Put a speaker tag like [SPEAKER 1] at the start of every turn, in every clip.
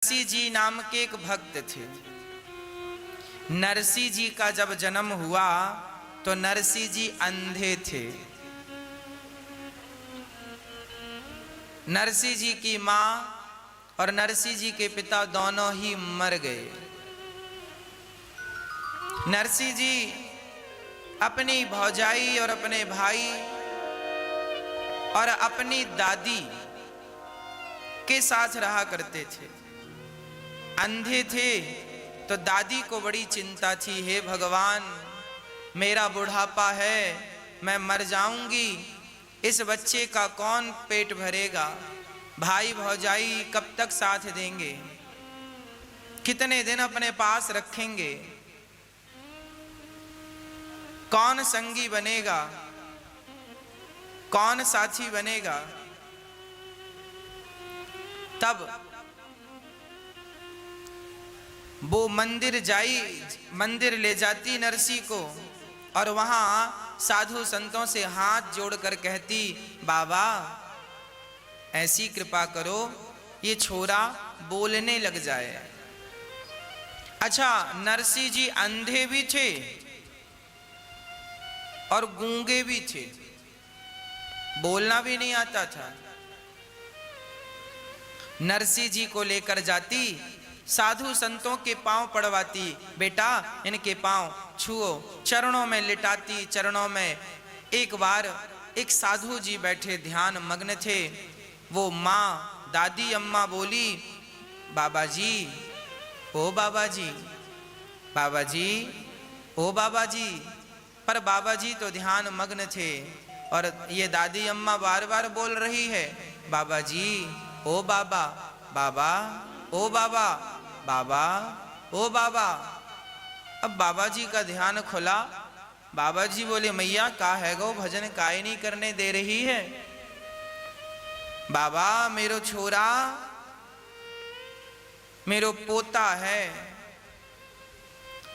[SPEAKER 1] नरसिंह जी नाम के एक भक्त थे। नरसिंह जी का जब जन्म हुआ तो नरसिंह जी अंधे थे। नरसिंह जी की मां और नरसिंह जी के पिता दोनों ही मर गए। नरसिंह जी अपनी भौजाई और अपने भाई और अपनी दादी के साथ रहा करते थे। अंधे थे तो दादी को बड़ी चिंता थी, हे भगवान मेरा बुढ़ापा है, मैं मर जाऊंगी, इस बच्चे का कौन पेट भरेगा, भाई भौजाई कब तक साथ देंगे, कितने दिन अपने पास रखेंगे, कौन संगी बनेगा, कौन साथी बनेगा। तब वो मंदिर ले जाती नरसिंह को और वहां साधु संतों से हाथ जोड़कर कहती, बाबा ऐसी कृपा करो ये छोरा बोलने लग जाए। अच्छा, नरसिंह जी अंधे भी थे और गूंगे भी थे, बोलना भी नहीं आता था। नरसिंह जी को लेकर जाती, साधु संतों के पांव पड़वाती, बेटा इनके पांव छुओ, चरणों में लिटाती। चरणों में एक बार एक साधु जी बैठे ध्यान मग्न थे। वो माँ दादी अम्मा बोली, बाबा जी ओ बाबा जी, बाबा जी ओ बाबा जी। पर बाबा जी तो ध्यान मग्न थे और ये दादी अम्मा बार बार बोल रही है, बाबा जी ओ बाबा, बाबा ओ बाबा, बाबा ओ बाबा। अब बाबा जी का ध्यान खुला। बाबा जी बोले, मैया का है गो, भजन काहे नहीं करने दे रही है। बाबा मेरो छोरा, मेरो पोता है,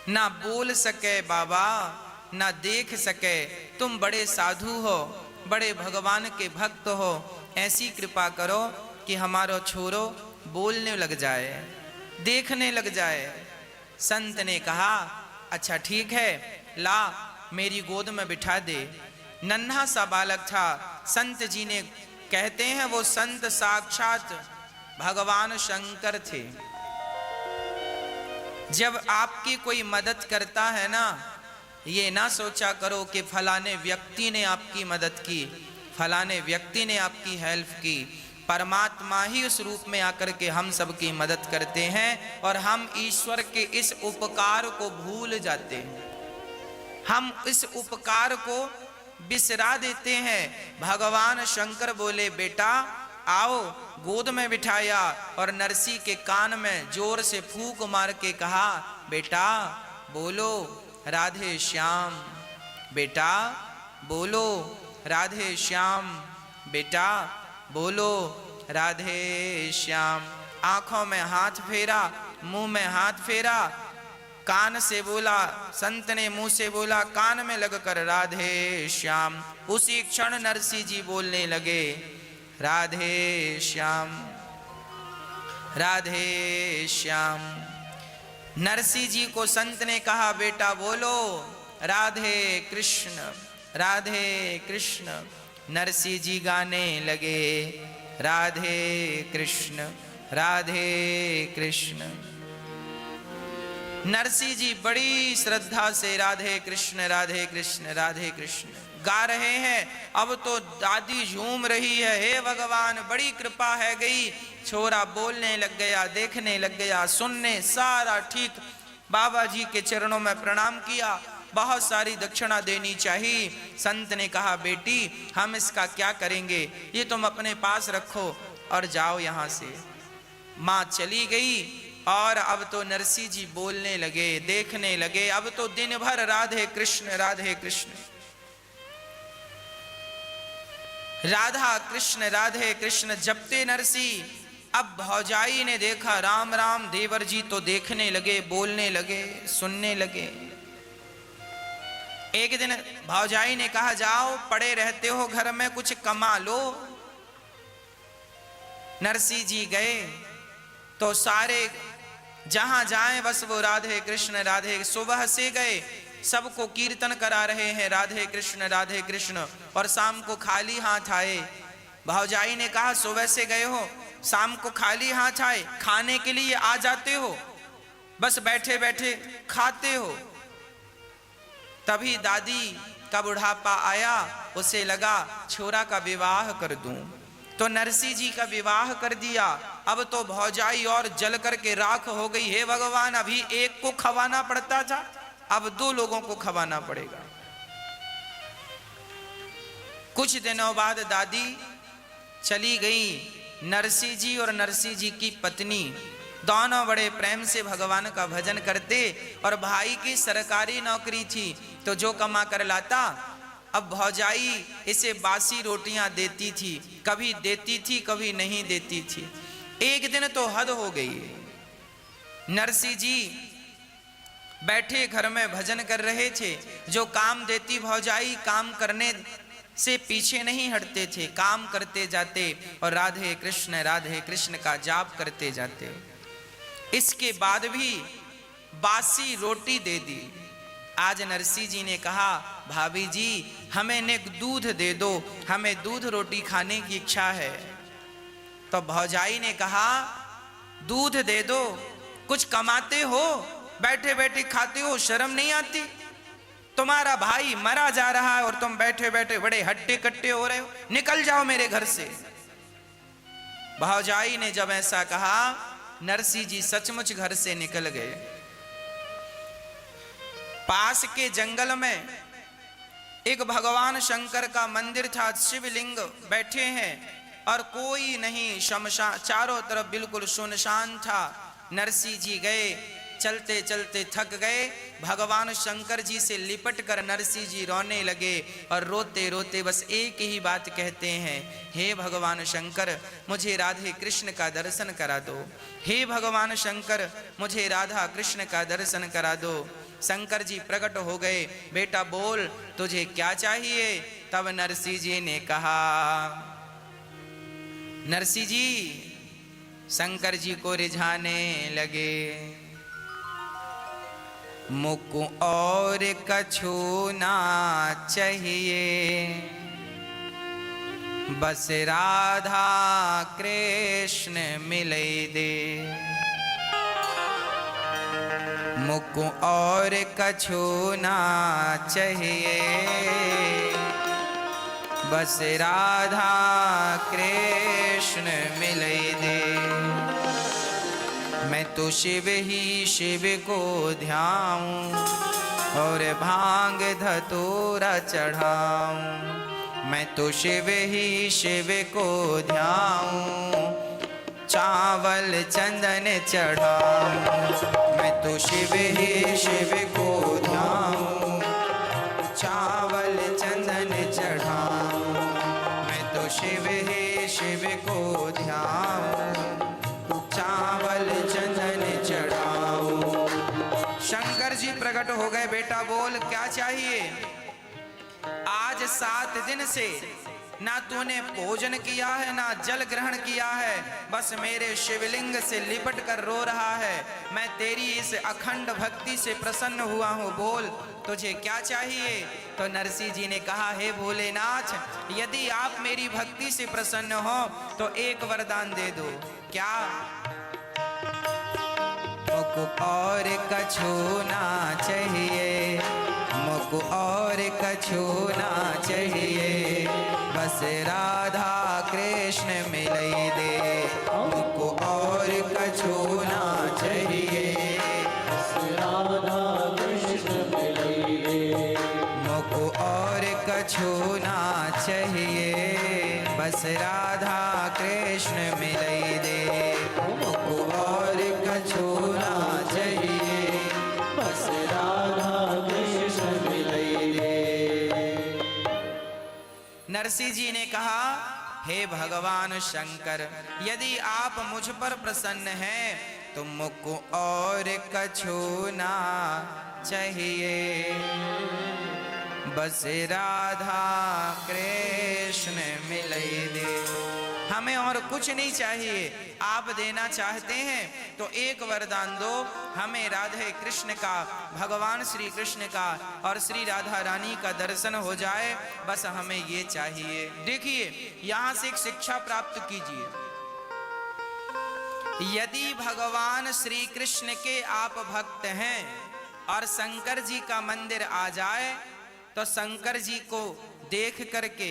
[SPEAKER 1] ना बोल सके बाबा, ना देख सके, तुम बड़े साधु हो, बड़े भगवान के भक्त हो, ऐसी कृपा करो कि हमारा छोरो बोलने लग जाए, देखने लग जाए। संत ने कहा, अच्छा ठीक है, ला मेरी गोद में बिठा दे। नन्हा सा बालक था। संत जी ने कहते हैं वो संत साक्षात भगवान शंकर थे। जब आपकी कोई मदद करता है ना, ये ना सोचा करो कि फलाने व्यक्ति ने आपकी मदद की, फलाने व्यक्ति ने आपकी हेल्प की। परमात्मा ही उस रूप में आकर के हम सबकी मदद करते हैं और हम ईश्वर के इस उपकार को भूल जाते हैं, हम इस उपकार को बिसरा देते हैं। भगवान शंकर बोले, बेटा आओ, गोद में बिठाया और नरसिंह के कान में जोर से फूंक मार के कहा, बेटा बोलो राधे श्याम, बेटा बोलो राधे श्याम, बेटा बोलो राधे श्याम। आंखों में हाथ फेरा, मुंह में हाथ फेरा, कान से बोला, संत ने मुंह से बोला, कान में लगकर राधे श्याम। उसी क्षण नरसिंह जी बोलने लगे, राधे श्याम, राधे श्याम। नरसिंह जी को संत ने कहा, बेटा बोलो राधे कृष्ण, राधे कृष्ण। नरसिंह जी गाने लगे, राधे कृष्ण, राधे कृष्ण। नरसिंह जी बड़ी श्रद्धा से राधे कृष्ण, राधे कृष्ण, राधे कृष्ण गा रहे हैं। अब तो दादी झूम रही है, हे भगवान बड़ी कृपा है गई, छोरा बोलने लग गया, देखने लग गया, सुनने सारा ठीक। बाबा जी के चरणों में प्रणाम किया, बहुत सारी दक्षिणा देनी चाहिए। संत ने कहा, बेटी हम इसका क्या करेंगे, ये तुम अपने पास रखो और जाओ यहाँ से। माँ चली गई और अब तो नरसिंह जी बोलने लगे, देखने लगे। अब तो दिन भर राधे कृष्ण, राधे कृष्ण, राधा कृष्ण, राधे कृष्ण जपते नरसिंह। अब भौजाई ने देखा, राम राम, देवर जी तो देखने लगे, बोलने लगे, सुनने लगे। एक दिन भौजाई ने कहा, जाओ पड़े रहते हो घर में, कुछ कमा लो। नरसिंह जी गए तो सारे जहां जाएं बस वो राधे कृष्ण, सुबह से गए सबको कीर्तन करा रहे हैं राधे कृष्ण, और शाम को खाली हाथ आए। भौजाई ने कहा सुबह से गए हो, शाम को खाली हाथ आए, खाने के लिए आ जाते हो, बस बैठे बैठे खाते हो। तभी दादी का बुढ़ापा आया, उसे लगा छोरा का विवाह कर दूं, तो नरसिंह जी का विवाह कर दिया। अब तो भौजाई और जल करके राख हो गई। हे भगवान, अभी एक को खवाना पड़ता था, अब 2 लोगों को खवाना पड़ेगा। कुछ दिनों बाद दादी चली गई। नरसिंह जी और नरसिंह जी की पत्नी दोनों बड़े प्रेम से भगवान का भजन करते, और भाई की सरकारी नौकरी थी तो जो कमा कर लाता। अब भौजाई इसे बासी रोटियां देती थी, कभी देती थी कभी नहीं देती थी। एक दिन तो हद हो गई। नरसिंह जी बैठे घर में भजन कर रहे थे, जो काम देती भौजाई काम करने से पीछे नहीं हटते थे, काम करते जाते और राधे कृष्ण का जाप करते जाते। इसके बाद भी बासी रोटी दे दी। आज नरसिंह जी ने कहा भाभी जी हमें ने दूध दे दो, हमें दूध रोटी खाने की इच्छा है। तो भौजाई ने कहा दूध दे दो, कुछ कमाते हो, बैठे बैठे खाते हो, शर्म नहीं आती? तुम्हारा भाई मरा जा रहा है और तुम बैठे बैठे बड़े हट्टे कट्टे हो रहे हो, निकल जाओ मेरे घर से। भौजाई ने जब ऐसा कहा, नरसिंह जी सचमुच घर से निकल गए। पास के जंगल में एक भगवान शंकर का मंदिर था, शिवलिंग बैठे हैं और कोई नहीं, शमशान, चारों तरफ बिल्कुल सुनसान था। नरसिंह जी गए, चलते चलते थक गए, भगवान शंकर जी से लिपट कर नरसिंह जी रोने लगे और रोते रोते बस एक ही बात कहते हैं, हे भगवान शंकर मुझे राधे कृष्ण का दर्शन करा दो, हे भगवान शंकर मुझे राधा कृष्ण का दर्शन करा दो। शंकर जी प्रकट हो गए, बेटा बोल तुझे क्या चाहिए? तब नरसिंह जी ने कहा, नरसिंह जी शंकर जी को रिझाने लगे, मुझको और कछु ना चाहिए, बस राधा कृष्ण मिले दे, मुझको और कछु ना चाहिए, बस राधा कृष्ण मिले दे। मैं तो शिव ही शिव को ध्याऊं और भांग धतूरा चढ़ाऊं, मैं तो शिव ही शिव को ध्याऊं, चावल चंदन चढ़ाऊं, मैं तो शिव ही शिव को ध्याऊं, चावल चंदन चढ़ाऊं, मैं तो शिव ही शिव को ध्याऊं, चावल चंदन चढ़ाऊं। शंकर जी प्रकट हो गए, बेटा बोल क्या चाहिए? आज 7 दिन से ना तूने भोजन किया है ना जल ग्रहण किया है, बस मेरे शिवलिंग से लिपट कर रो रहा है। मैं तेरी इस अखंड भक्ति से प्रसन्न हुआ हूँ, बोल तुझे क्या चाहिए? तो नरसिंह जी ने कहा, हे भोलेनाथ यदि आप मेरी भक्ति से प्रसन्न हो तो एक वरदान दे दो। क्या? मुझको और कछु ना चाहिए, मुझको और कछु ना चाहिए, बस राधा कृष्ण मिले दे, मुझको और कछु ना चाहिए, बस राधा कृष्ण मिले दे, मुझको और कछु ना चाहिए, बस राधा कृष्ण मिले दे, मुझको और कछु ना चाहिए, बस राधा कृष्ण मिले दे। नरसिंह जी ने कहा, हे भगवान शंकर यदि आप मुझ पर प्रसन्न हैं तो मुझको और कछु ना चाहिए, बस राधा कृष्ण मिले दे। हम हमें और कुछ नहीं चाहिए। आप देना चाहते हैं तो एक वरदान दो, हमें राधे कृष्ण का, भगवान श्री कृष्ण का और श्री राधा रानी का दर्शन हो जाए, बस हमें ये चाहिए। देखिए यहां से एक शिक्षा प्राप्त कीजिए। यदि भगवान श्री कृष्ण के आप भक्त हैं और शंकर जी का मंदिर आ जाए तो शंकर जी को देख करके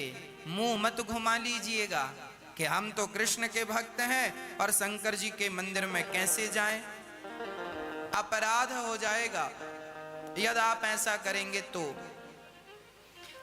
[SPEAKER 1] मुंह मत घुमा लीजिएगा कि हम तो कृष्ण के भक्त हैं और शंकर जी के मंदिर में कैसे जाएं। अपराध हो जाएगा यदि आप ऐसा करेंगे तो।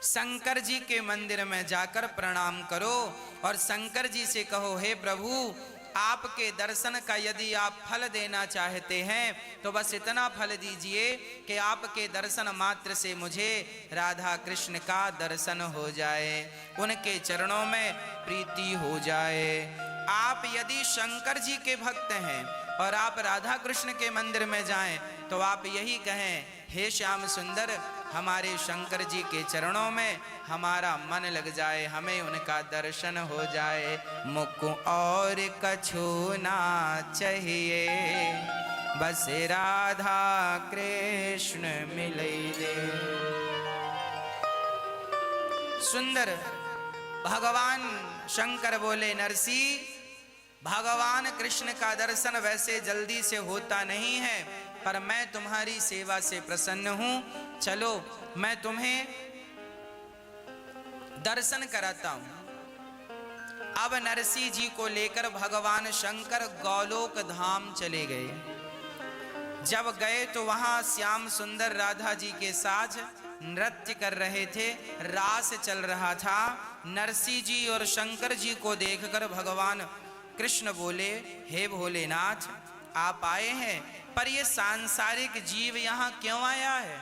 [SPEAKER 1] शंकर जी के मंदिर में जाकर प्रणाम करो और शंकर जी से कहो, हे प्रभु आपके दर्शन का यदि आप फल देना चाहते हैं तो बस इतना फल दीजिए कि आपके दर्शन मात्र से मुझे राधा कृष्ण का दर्शन हो जाए, उनके चरणों में प्रीति हो जाए। आप यदि शंकर जी के भक्त हैं और आप राधा कृष्ण के मंदिर में जाएं तो आप यही कहें, हे श्याम सुंदर हमारे शंकर जी के चरणों में हमारा मन लग जाए, हमें उनका दर्शन हो जाए, मुख और कछु ना चाहिए, बस राधा कृष्ण मिले दे। सुंदर भगवान शंकर बोले, नरसी भगवान कृष्ण का दर्शन वैसे जल्दी से होता नहीं है, पर मैं तुम्हारी सेवा से प्रसन्न हूं, चलो मैं तुम्हें दर्शन कराता हूं। अब नरसिंह जी को लेकर भगवान शंकर गौलोक धाम चले गए। जब गए तो वहां श्याम सुंदर राधा जी के साथ नृत्य कर रहे थे, रास चल रहा था। नरसिंह जी और शंकर जी को देखकर भगवान कृष्ण बोले, हे भोलेनाथ आप आए हैं, पर ये सांसारिक जीव यहाँ क्यों आया है?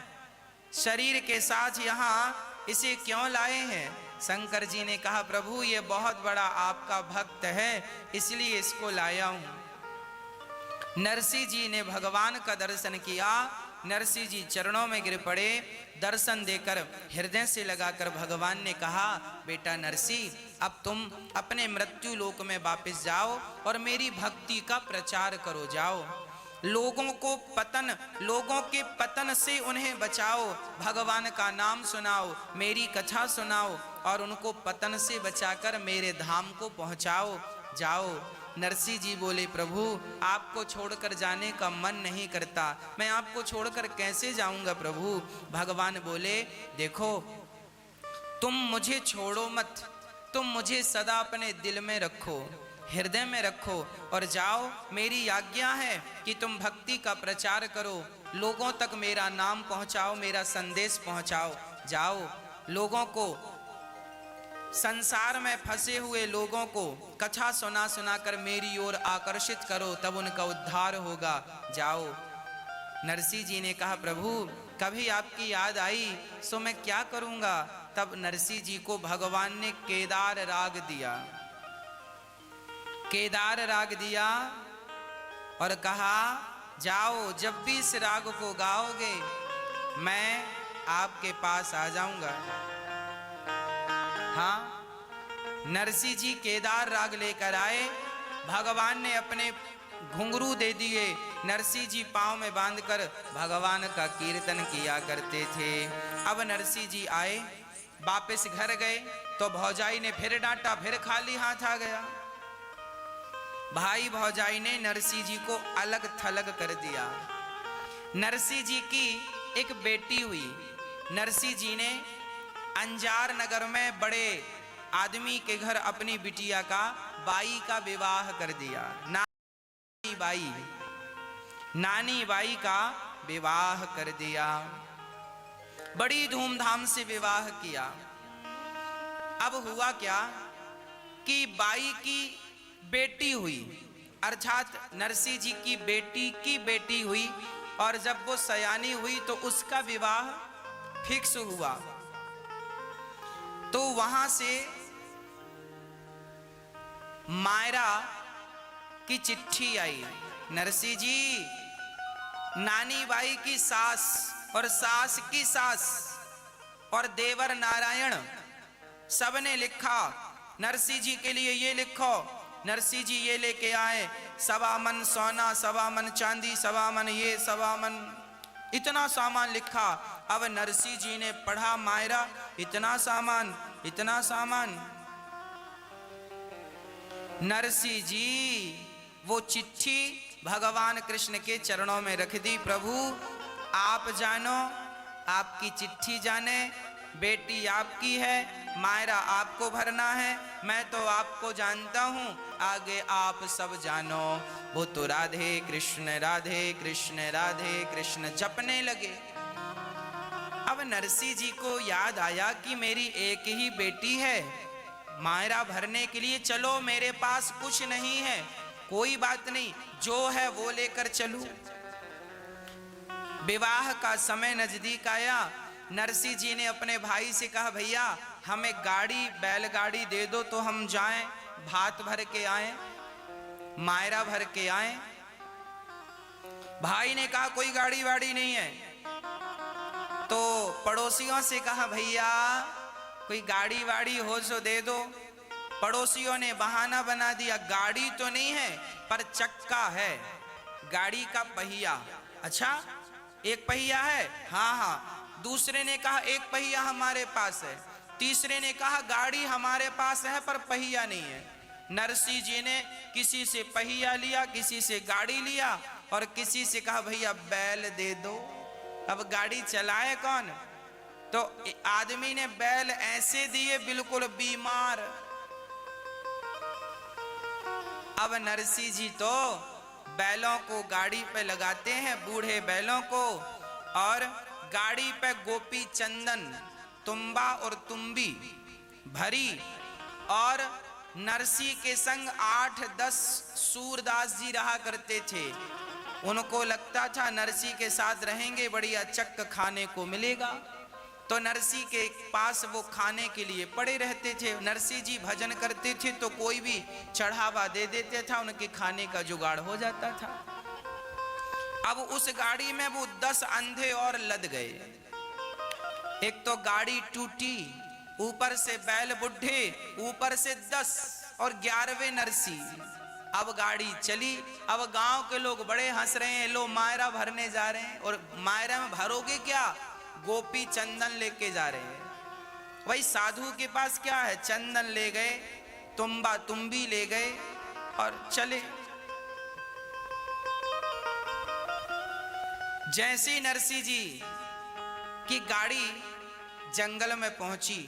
[SPEAKER 1] शरीर के साथ यहाँ इसे क्यों लाए हैं? शंकर जी ने कहा, प्रभु ये बहुत बड़ा आपका भक्त है इसलिए इसको लाया हूं। नरसिंह जी ने भगवान का दर्शन किया। नरसिंह जी चरणों में गिर पड़े। दर्शन देकर हृदय से लगाकर भगवान ने कहा, बेटा नरसिंह अब तुम अपने मृत्यु लोक में वापस जाओ और मेरी भक्ति का प्रचार करो। जाओ लोगों के पतन से उन्हें बचाओ, भगवान का नाम सुनाओ, मेरी कथा सुनाओ और उनको पतन से बचाकर मेरे धाम को पहुंचाओ। जाओ। नरसिंह जी बोले, प्रभु आपको छोड़कर जाने का मन नहीं करता, मैं आपको छोड़कर कैसे जाऊंगा प्रभु? भगवान बोले, देखो तुम मुझे छोड़ो मत, तुम मुझे सदा अपने दिल में रखो, हृदय में रखो और जाओ। मेरी आज्ञा है कि तुम भक्ति का प्रचार करो, लोगों तक मेरा नाम पहुंचाओ, मेरा संदेश पहुंचाओ। जाओ लोगों को, संसार में फंसे हुए लोगों को कथा सुना सुनाकर मेरी ओर आकर्षित करो, तब उनका उद्धार होगा। जाओ। नरसिंह जी ने कहा, प्रभु कभी आपकी याद आई सो मैं क्या करूंगा? तब नरसिंह जी को भगवान ने केदार राग दिया। केदार राग दिया और कहा, जाओ जब भी इस राग को गाओगे मैं आपके पास आ जाऊंगा। हाँ, नरसिंह जी केदार राग लेकर आए। भगवान ने अपने घुंघरू दे दिए। नरसिंह जी पांव में बांधकर भगवान का कीर्तन किया करते थे। अब नरसिंह जी आए, वापस घर गए तो भौजाई ने फिर डांटा, फिर खाली हाथ आ गया। भाई भौजाई ने नरसिंह जी को अलग थलग कर दिया। नरसिंह जी की एक बेटी हुई। नरसिंह जी ने अंजार नगर में बड़े आदमी के घर अपनी बिटिया का, बाई का विवाह कर दिया। नानी बाई का विवाह कर दिया। बड़ी धूमधाम से विवाह किया। अब हुआ क्या कि बाई की बेटी हुई, अर्थात नरसिंह जी की बेटी हुई, और जब वो सयानी हुई तो उसका विवाह फिक्स हुआ। तो वहां से मायरा की चिट्ठी आई, नरसिंह जी नानी बाई की सास और सास की सास और देवर नारायण सबने लिखा, नरसिंह जी के लिए ये लिखो नरसिंह जी ये लेके आए 1.25 मन सोना, 1.25 मन चांदी, 1.25 मन ये, 1.25 मन, इतना सामान लिखा। अब नरसिंह जी ने पढ़ा, मायरा इतना सामान, इतना सामान। नरसिंह जी वो चिट्ठी भगवान कृष्ण के चरणों में रख दी। प्रभु आप जानो, आपकी चिट्ठी जाने, बेटी आपकी है, मायरा आपको भरना है, मैं तो आपको जानता हूँ, आगे आप सब जानो। वो तो राधे कृष्ण राधे कृष्ण राधे कृष्ण जपने लगे। अब नरसिंह जी को याद आया कि मेरी एक ही बेटी है, मायरा भरने के लिए चलो, मेरे पास कुछ नहीं है, कोई बात नहीं, जो है वो लेकर चलूं। विवाह का समय नजदीक आया। नरसिंह जी ने अपने भाई से कहा, भैया हमें गाड़ी, बैलगाड़ी दे दो तो हम जाएं, भात भर के आए, मायरा भर के आए। भाई ने कहा कोई गाड़ी वाड़ी नहीं है। तो पड़ोसियों से कहा, भैया कोई गाड़ी वाड़ी हो तो दे दो। पड़ोसियों ने बहाना बना दिया, गाड़ी तो नहीं है पर चक्का है, गाड़ी का पहिया। अच्छा एक पहिया है? हाँ हाँ। दूसरे ने कहा एक पहिया हमारे पास है। तीसरे ने कहा गाड़ी हमारे पास है पर पहिया नहीं है। नरसिंह जी ने किसी से पहिया लिया, किसी से गाड़ी लिया और किसी से कहा भैया बैल दे दो। अब गाड़ी चलाए कौन? तो आदमी ने बैल ऐसे दिए बिल्कुल बीमार। अब नरसिंह जी तो बैलों को गाड़ी पे लगाते हैं, बूढ़े बैलों को, और गाड़ी पे गोपी चंदन, तुम्बा और तुम्बी भरी, और नरसिंह के संग 8-10 सूरदास जी रहा करते थे। उनको लगता था नरसिंह के साथ रहेंगे बढ़िया चक्क खाने को मिलेगा, तो नरसिंह के पास वो खाने के लिए पड़े रहते थे। नरसिंह जी भजन करते थे तो कोई भी चढ़ावा दे देते था, उनके खाने का जुगाड़ हो जाता था। अब उस गाड़ी में वो 10 अंधे और लद गए। एक तो गाड़ी टूटी, ऊपर से बैल बुढ़े, ऊपर से 10 और 11वें नरसिंह। अब गाड़ी चली। अब गांव के लोग बड़े हंस रहे हैं, लो मायरा भरने जा रहे हैं। और मायरा में भरोगे क्या? गोपी चंदन लेके जा रहे हैं। वही साधु के पास क्या है? चंदन ले गए, तुम्बा तुम्बी ले गए और चले। जैसी नरसिंह जी की गाड़ी जंगल में पहुंची,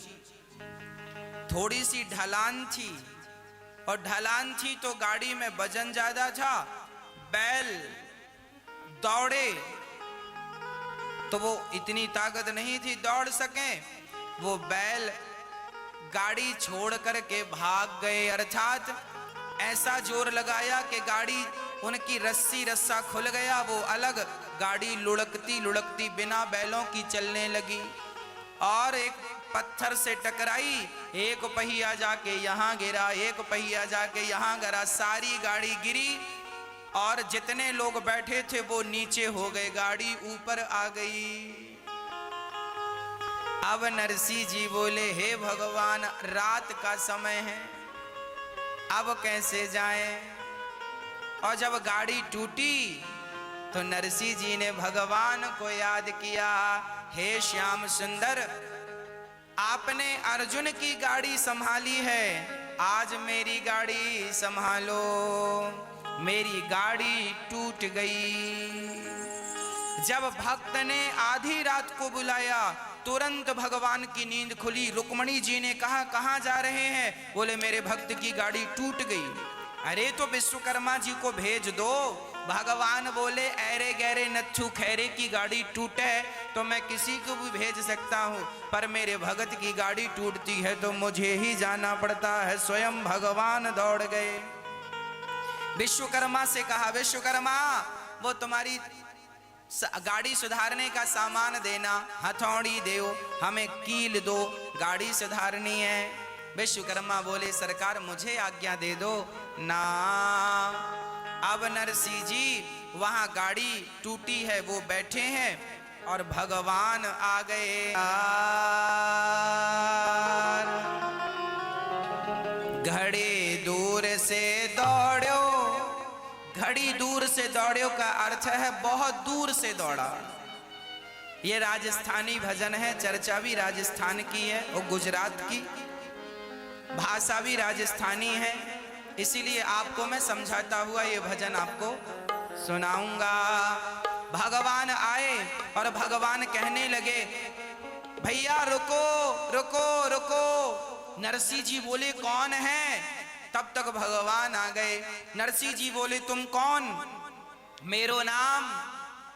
[SPEAKER 1] थोड़ी सी ढलान थी, और ढलान थी तो गाड़ी में वजन ज्यादा था। बैल दौड़े तो वो इतनी ताकत नहीं थी दौड़ सके। वो बैल गाड़ी छोड़ करके भाग गए, अर्थात ऐसा जोर लगाया कि गाड़ी, उनकी रस्सी रस्सा खुल गया, वो अलग, गाड़ी लुढ़कती लुढ़कती बिना बैलों की चलने लगी और एक पत्थर से टकराई। एक पहिया जाके यहाँ गिरा, एक पहिया जाके यहाँ गिरा, सारी गाड़ी गिरी और जितने लोग बैठे थे वो नीचे हो गए, गाड़ी ऊपर आ गई। अब नरसिंह जी बोले, हे भगवान रात का समय है, अब कैसे जाएं? और जब गाड़ी टूटी तो नरसिंह जी ने भगवान को याद किया, हे श्याम सुंदर, आपने अर्जुन की गाड़ी संभाली है, आज मेरी गाड़ी संभालो। मेरी गाड़ी टूट गई। जब भक्त ने आधी रात को बुलाया, तुरंत भगवान की नींद खुली। रुक्मणी जी ने कहा, कहाँ जा रहे हैं? बोले मेरे भक्त की गाड़ी टूट गई। अरे तो विश्वकर्मा जी को भेज दो। भगवान बोले, ऐरे गहरे नच्छू खैरे की गाड़ी टूटे तो मैं किसी को भी भेज सकता हूँ, पर मेरे भगत की गाड़ी टूटती है तो मुझे ही जाना पड़ता है। स्वयं भगवान दौड़ गए। विश्वकर्मा से कहा, विश्वकर्मा वो तुम्हारी गाड़ी सुधारने का सामान देना, हथौड़ी दो, हमें कील दो, गाड़ी सुधारनी है। विश्वकर्मा बोले, सरकार मुझे आज्ञा दे दो ना। अब नरसिंह जी वहां गाड़ी टूटी है वो बैठे हैं और भगवान आ गए। घड़े दूर से दौड़ो का अर्थ है बहुत दूर से दौड़ा। ये राजस्थानी भजन है, चर्चा भी राजस्थान की है और गुजरात की, भाषा भी राजस्थानी है, इसीलिए आपको मैं समझाता हुआ ये भजन आपको सुनाऊंगा। भगवान आए और भगवान कहने लगे, भैया रुको रुको रुको। नरसिंह जी बोले कौन है? तब तक भगवान आ गए। नरसिंह जी बोले तुम कौन? मेरो नाम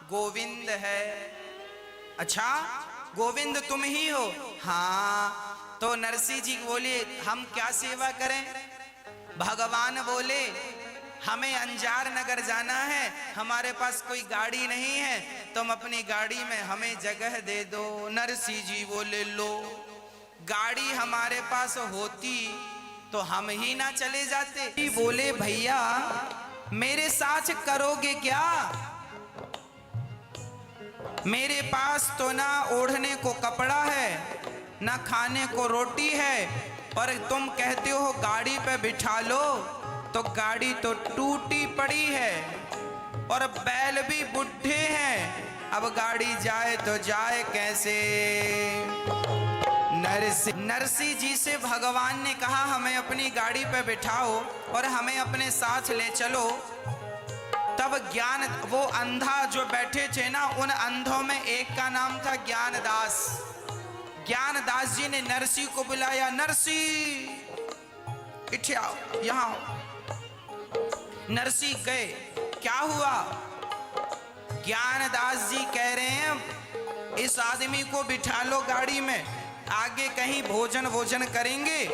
[SPEAKER 1] गोविंद है। अच्छा गोविंद तुम ही हो? हाँ। तो नरसिंह जी बोले हम क्या सेवा करें? भगवान बोले हमें अंजार नगर जाना है, हमारे पास कोई गाड़ी नहीं है, तुम अपनी गाड़ी में हमें जगह दे दो। नरसिंह जी बोले लो, गाड़ी हमारे पास होती तो हम ही ना चले जाते। बोले भैया मेरे साथ करोगे क्या? मेरे पास तो ना ओढ़ने को कपड़ा है, ना खाने को रोटी है, पर तुम कहते हो गाड़ी पे बिठा लो, तो गाड़ी तो टूटी पड़ी है और बैल भी बुढ़े हैं, अब गाड़ी जाए तो जाए कैसे? नरसिंह जी से भगवान ने कहा हमें अपनी गाड़ी पे बिठाओ और हमें अपने साथ ले चलो। तब ज्ञान, वो अंधा जो बैठे थे ना, उन अंधों में एक का नाम था ज्ञानदास। ज्ञानदास जी ने नरसिंह को बुलाया, नरसिंह इठे आओ, यहाँ आओ। नरसिंह गए, क्या हुआ? ज्ञानदास जी कह रहे हैं इस आदमी को बिठा लो गाड़ी में, आगे कहीं भोजन करेंगे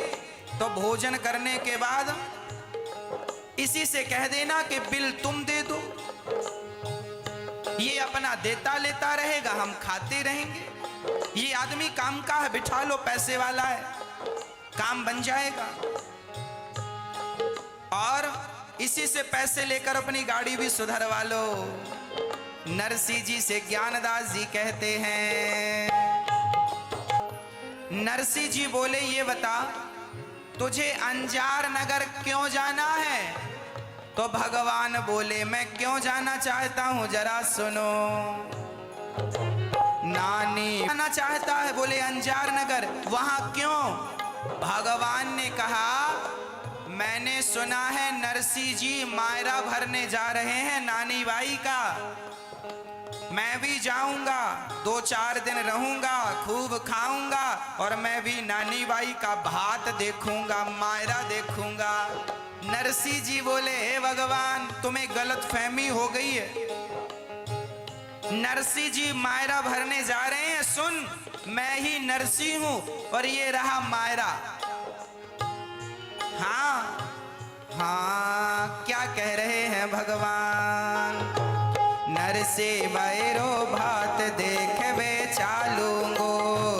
[SPEAKER 1] तो भोजन करने के बाद इसी से कह देना कि बिल तुम दे दो, ये अपना देता लेता रहेगा, हम खाते रहेंगे। ये आदमी काम का है, बिठा लो, पैसे वाला है, काम बन जाएगा। और इसी से पैसे लेकर अपनी गाड़ी भी सुधरवा लो। नरसिंह जी से ज्ञानदास जी कहते हैं, नरसिंह जी बोले ये बता तुझे अंजार नगर क्यों जाना है? तो भगवान बोले मैं क्यों जाना चाहता हूं जरा सुनो। नानी जाना चाहता है, बोले अंजार नगर, वहां क्यों? भगवान ने कहा मैंने सुना है नरसिंह जी मायरा भरने जा रहे हैं नानी बाई का, मैं भी जाऊंगा, 2-4 दिन रहूंगा, खूब खाऊंगा और मैं भी नानी बाई का भात देखूंगा, मायरा देखूंगा। नरसिंह जी बोले हे भगवान तुम्हें गलत फहमी हो गई है, नरसिंह जी मायरा भरने जा रहे हैं, सुन मैं ही नरसिंह हूं और ये रहा मायरा। हाँ हाँ क्या कह रहे हैं भगवान? नरसे बैरो भात देखबे चालूंगो,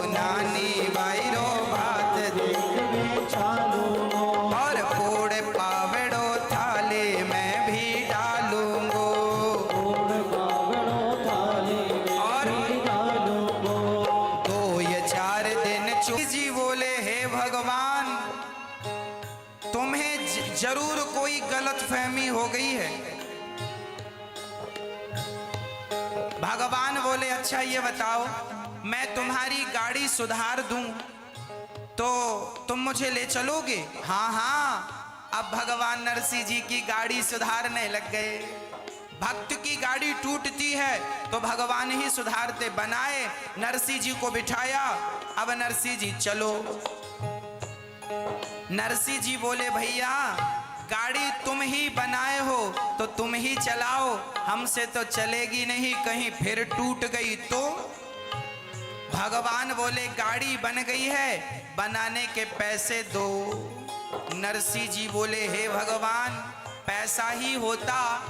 [SPEAKER 1] नानी बैरो भात देखबे चालूंगो, और फोड़ पावड़ो थाले में भी डालूंगो, फोड़ पावड़ो थाले में भी डालूंगो। 2-4 दिन जी बोले हे भगवान तुम्हें जरूर कोई गलत फहमी हो गई है। भगवान बोले अच्छा ये बताओ मैं तुम्हारी गाड़ी सुधार दूं तो तुम मुझे ले चलोगे? हाँ हाँ। अब भगवान नरसिंह जी की गाड़ी सुधारने लग गए। भक्त की गाड़ी टूटती है तो भगवान ही सुधारते, बनाए, नरसिंह जी को बिठाया, अब नरसिंह जी चलो। नरसिंह जी बोले भैया गाड़ी तुम ही बनाए हो तो तुम ही चलाओ, हमसे तो चलेगी नहीं, कहीं फिर टूट गई तो? भगवान बोले गाड़ी बन गई है, बनाने के पैसे दो। नरसिंह जी बोले हे भगवान पैसा ही होता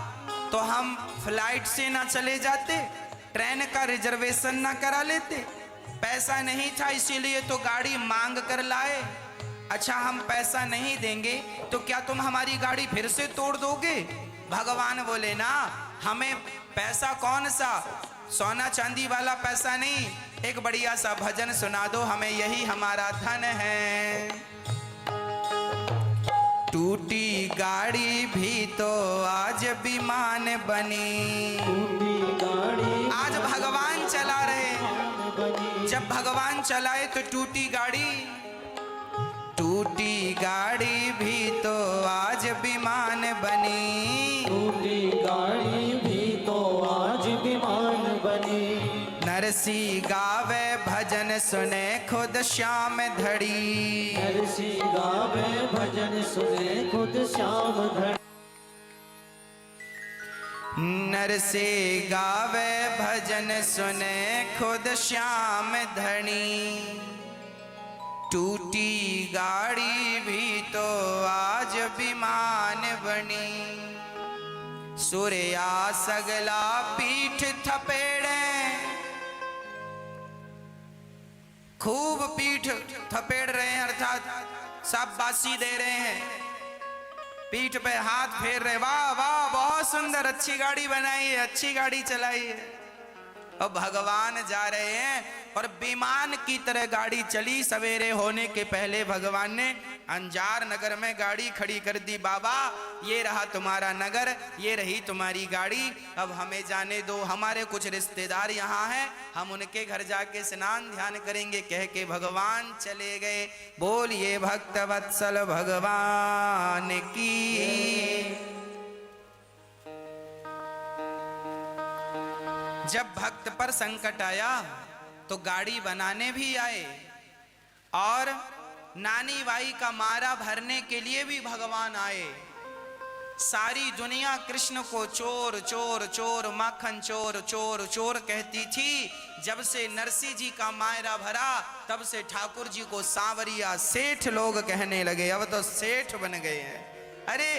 [SPEAKER 1] तो हम फ्लाइट से ना चले जाते, ट्रेन का रिजर्वेशन ना करा लेते? पैसा नहीं था इसीलिए तो गाड़ी मांग कर लाए। अच्छा हम पैसा नहीं देंगे तो क्या तुम हमारी गाड़ी फिर से तोड़ दोगे? भगवान बोले ना हमें पैसा कौन सा सोना चांदी वाला पैसा नहीं, एक बढ़िया सा भजन सुना दो, हमें यही हमारा धन है। टूटी गाड़ी भी तो आज विमान बनी।
[SPEAKER 2] टूटी गाड़ी
[SPEAKER 1] आज भगवान चला रहे, जब भगवान चलाए तो टूटी गाड़ी, टूटी गाड़ी भी तो आज विमान बनी।
[SPEAKER 2] टूटी गाड़ी भी तो आज विमान बनी।
[SPEAKER 1] नरसी गावे भजन सुने खुद श्याम धड़ी।
[SPEAKER 2] नरसी गावे भजन सुने खुद श्याम धड़ी।
[SPEAKER 1] नरसी गावे भजन सुने खुद श्याम धड़ी। टूटी गाड़ी भी तो आज विमान बनी। सूर्या सगला पीठ थपेड़े, खूब पीठ थपेड़ रहे हैं, अर्थात शाबाशी दे रहे हैं, पीठ पे हाथ फेर रहे, वाह वाह बहुत सुंदर, अच्छी गाड़ी बनाई है, अच्छी गाड़ी चलाई है। अब भगवान जा रहे हैं और विमान की तरह गाड़ी चली। सवेरे होने के पहले भगवान ने अंजार नगर में गाड़ी खड़ी कर दी। बाबा ये रहा तुम्हारा नगर, ये रही तुम्हारी गाड़ी, अब हमें जाने दो, हमारे कुछ रिश्तेदार यहाँ हैं, हम उनके घर जाके स्नान ध्यान करेंगे, कह के भगवान चले गए। बोलिए भक्त वत्सल भगवान की। जब भक्त पर संकट आया तो गाड़ी बनाने भी आए और नानी बाई का मारा भरने के लिए भी भगवान आए। सारी दुनिया कृष्ण को चोर चोर चोर, माखन चोर चोर चोर कहती थी। जब से नरसिंह जी का मायरा भरा तब से ठाकुर जी को सांवरिया सेठ लोग कहने लगे। अब तो सेठ बन गए हैं। अरे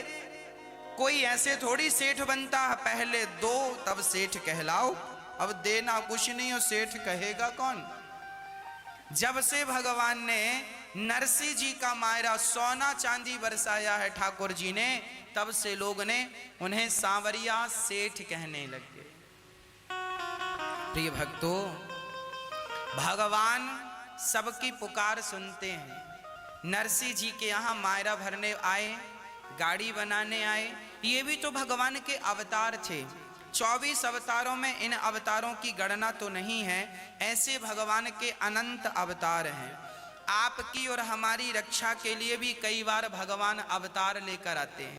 [SPEAKER 1] कोई ऐसे थोड़ी सेठ बनता है, पहले दो तब सेठ कहलाओ, अब देना कुछ नहीं हो सेठ कहेगा कौन। जब से भगवान ने नरसिंह जी का मायरा सोना चांदी बरसाया है ठाकुर जी ने, तब से लोग ने उन्हें सांवरिया सेठ कहने लगे। प्रिय भक्तों, भगवान सबकी पुकार सुनते हैं। नरसिंह जी के यहाँ मायरा भरने आए, गाड़ी बनाने आए, ये भी तो भगवान के अवतार थे। 24 अवतारों में इन अवतारों की गणना तो नहीं है, ऐसे भगवान के अनंत अवतार हैं। आपकी और हमारी रक्षा के लिए भी कई बार भगवान अवतार लेकर आते हैं।